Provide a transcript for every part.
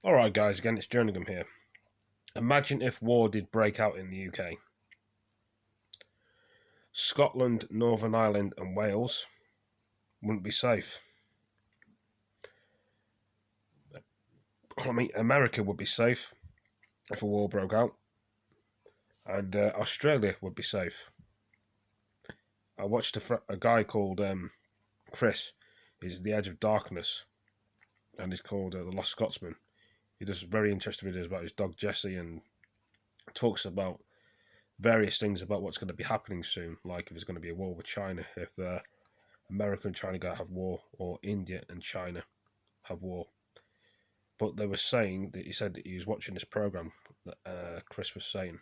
Alright guys, again it's Jerningham here. Imagine if war did break out in the UK. Scotland, Northern Ireland and Wales wouldn't be safe. I mean, America would be safe if a war broke out. And Australia would be safe. I watched a guy called Chris. He's The Edge of Darkness. And he's called The Lost Scotsman. He does very interesting videos about his dog Jessie and talks about various things about what's going to be happening soon, like if there's going to be a war with China, if America and China going to have war, or India and China have war. But they were saying that he said that he was watching this program that Chris was saying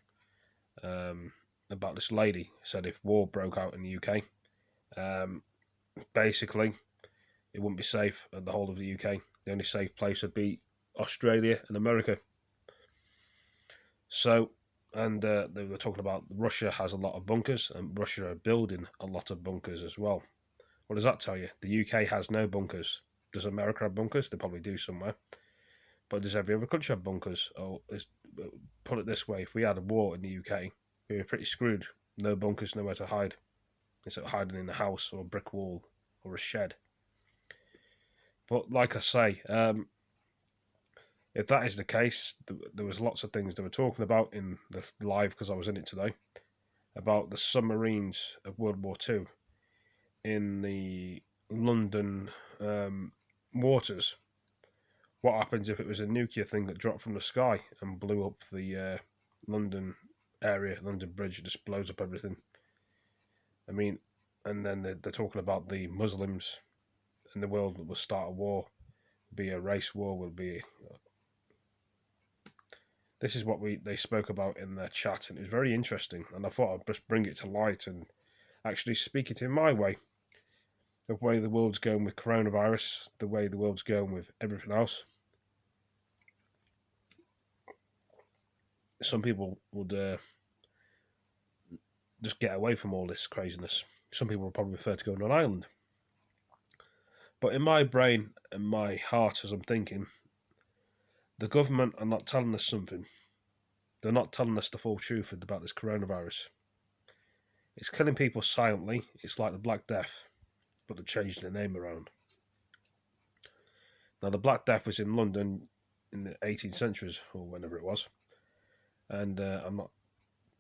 about this lady. Said if war broke out in the UK, basically it wouldn't be safe at the whole of the UK. The only safe place would be Australia and America. So, and they were talking about Russia has a lot of bunkers, and Russia are building a lot of bunkers as well. What does that tell you? The UK has no bunkers. Does America have bunkers? They probably do somewhere. But does every other country have bunkers? Or put it this way, if we had a war in the UK, we were pretty screwed. No bunkers, nowhere to hide. Instead of hiding in a house or a brick wall or a shed. But like I say, if that is the case, there was lots of things they were talking about in the live, because I was in it today, about the submarines of World War II in the London waters. What happens if it was a nuclear thing that dropped from the sky and blew up the London area, London Bridge, just blows up everything? I mean, and then they're talking about the Muslims in the world that will start a war, be a race war, will be. This is what they spoke about in their chat, and it was very interesting. And I thought I'd just bring it to light and actually speak it in my way, the way the world's going with coronavirus, the way the world's going with everything else. Some people would just get away from all this craziness. Some people would probably prefer to go on an island. But in my brain and my heart, as I'm thinking, the government are not telling us something. They're not telling us the full truth about this coronavirus. It's killing people silently. It's like the Black Death, but they've changed the name around. Now, the Black Death was in London in the 18th centuries, or whenever it was. And I'm not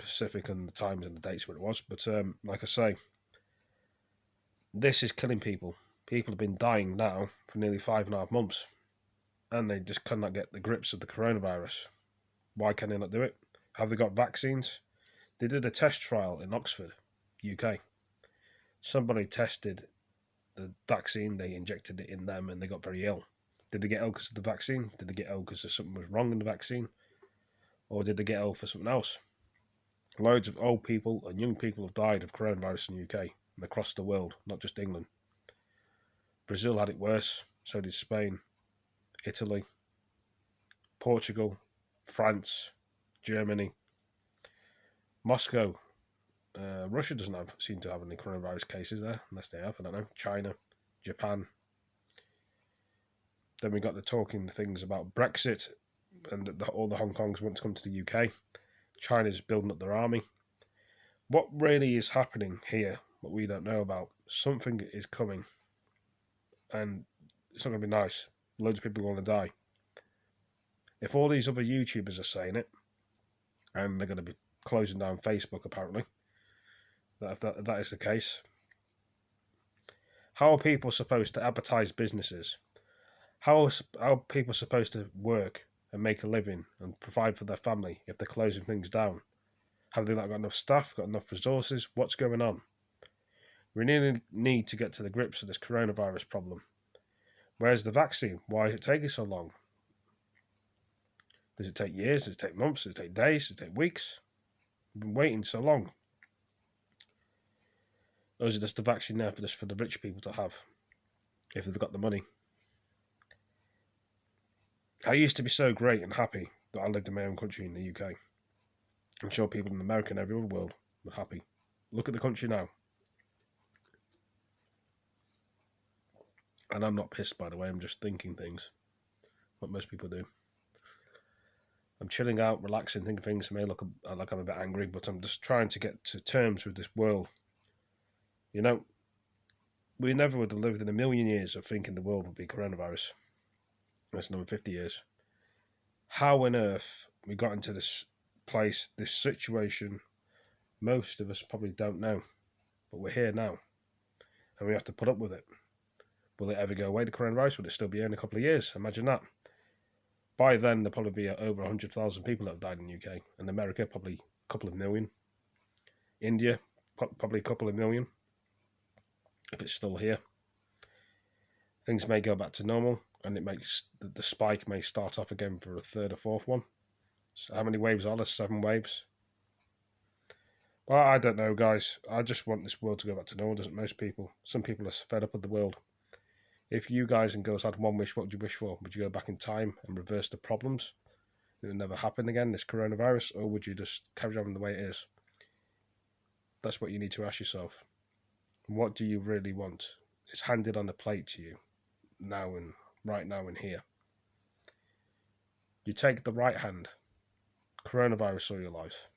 specific on the times and the dates when it was, but like I say, this is killing people. People have been dying now for nearly 5.5 months, and they just cannot get the grips of the coronavirus. Why can they not do it? Have they got vaccines? They did a test trial in Oxford, UK. Somebody tested the vaccine, they injected it in them, and they got very ill. Did they get ill because of the vaccine? Did they get ill because something was wrong in the vaccine? Or did they get ill for something else? Loads of old people and young people have died of coronavirus in the UK and across the world, not just England. Brazil had it worse, so did Spain, Italy, Portugal, France, Germany, Moscow. Russia doesn't seem to have any coronavirus cases there, unless they have, I don't know. China, Japan. Then we got the talking things about Brexit, and all the Hong Kongs want to come to the UK. China's building up their army. What really is happening here, what we don't know about, something is coming, and it's not going to be nice. Loads of people are going to die. If all these other YouTubers are saying it, and they're going to be closing down Facebook apparently, if that is the case, how are people supposed to advertise businesses? How are people supposed to work and make a living and provide for their family if they're closing things down? Have they not got enough staff, got enough resources? What's going on? We really need to get to the grips of this coronavirus problem. Where's the vaccine? Why is it taking so long? Does it take years? Does it take months? Does it take days? Does it take weeks? We've been waiting so long. Or is it just the vaccine there for the rich people to have, if they've got the money? I used to be so great and happy that I lived in my own country in the UK. I'm sure people in America and every other world were happy. Look at the country now. And I'm not pissed, by the way, I'm just thinking things, what most people do. chilling out, relaxing, thinking things. I may look like I'm a bit angry, but I'm just trying to get to terms with this world. You know, we never would have lived in a million years of thinking the world would be coronavirus. That's another 50 years. How on earth we got into this place, this situation, most of us probably don't know. But we're here now, and we have to put up with it. Will it ever go away, the coronavirus? Will it still be here in a couple of years? Imagine that. By then, there'll probably be over 100,000 people that have died in the UK. And America, probably a couple of million. India, probably a couple of million. If it's still here. Things may go back to normal, and it makes the spike may start off again for a third or fourth one. So how many waves are there? 7 waves? Well, I don't know, guys. I just want this world to go back to normal, doesn't most people? Some people are fed up with the world. If you guys and girls had one wish, what would you wish for? Would you go back in time and reverse the problems? It would never happen again, this coronavirus, or would you just carry on the way it is? That's what you need to ask yourself. What do you really want? It's handed on a plate to you, now and right now and here. You take the right hand, coronavirus or your life.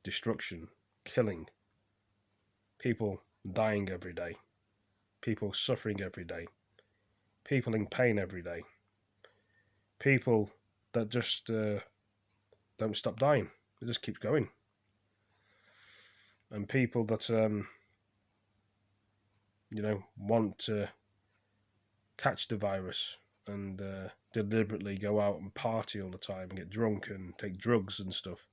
Destruction, killing, people dying every day, people suffering every day, people in pain every day, people that just don't stop dying. It just keeps going. And people that, want to catch the virus and deliberately go out and party all the time and get drunk and take drugs and stuff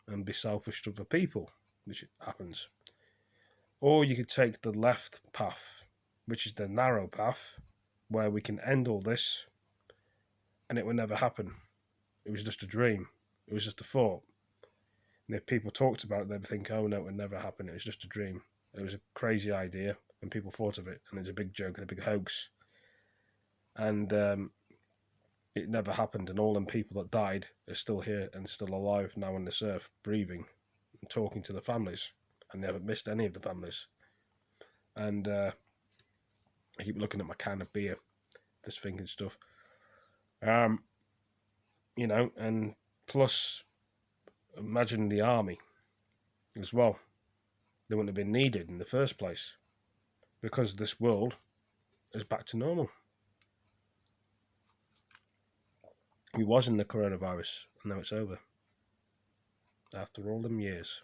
and be selfish to other people, which happens. Or you could take the left path, which is the narrow path, where we can end all this and it will never happen. It was just a dream. It was just a thought. And if people talked about it, they'd think, oh no, it would never happen. It was just a dream. It was a crazy idea and people thought of it and it's a big joke and a big hoax. And it never happened. And all them people that died are still here and still alive now on this earth, breathing and talking to the families. And they haven't missed any of the families. And I keep looking at my can of beer, just thinking stuff. And plus, imagine the army as well. They wouldn't have been needed in the first place because this world is back to normal. We was in the coronavirus and now it's over. After all them years.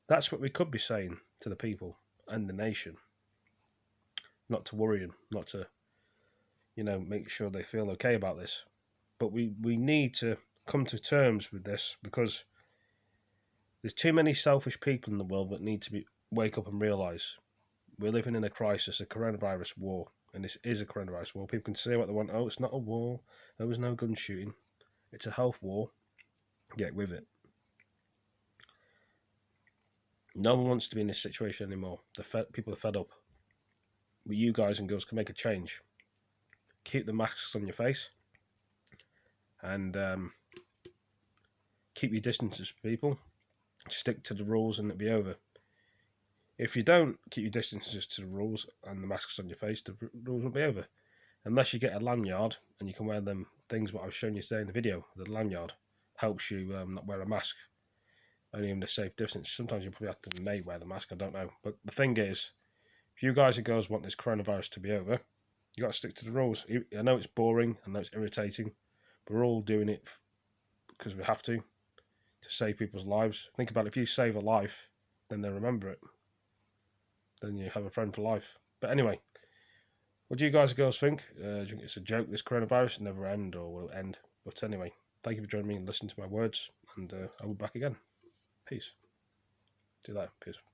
That's what we could be saying to the people and the nation. Not to worry them, not to, make sure they feel okay about this. But we need to come to terms with this because there's too many selfish people in the world that need to wake up and realise we're living in a crisis, a coronavirus war, and this is a coronavirus war. People can say what they want. Oh, it's not a war. There was no gun shooting. It's a health war. Get with it. No one wants to be in this situation anymore. People are fed up. But you guys and girls can make a change. Keep the masks on your face. And keep your distances from people. Stick to the rules and it'll be over. If you don't keep your distances to the rules and the masks on your face, the rules will be over. Unless you get a lanyard and you can wear them things what I was showing you today in the video. The lanyard helps you not wear a mask. Only in a safe distance. Sometimes you probably have to may wear the mask, I don't know. But the thing is, if you guys and girls want this coronavirus to be over, you got to stick to the rules. I know it's boring, I know it's irritating, but we're all doing it because we have to save people's lives. Think about it, if you save a life, then they remember it. Then you have a friend for life. But anyway, what do you guys and girls think? Do you think it's a joke, this coronavirus will never end, or will it end? But anyway, thank you for joining me and listening to my words, and I'll be back again. Peace. See you later. Peace.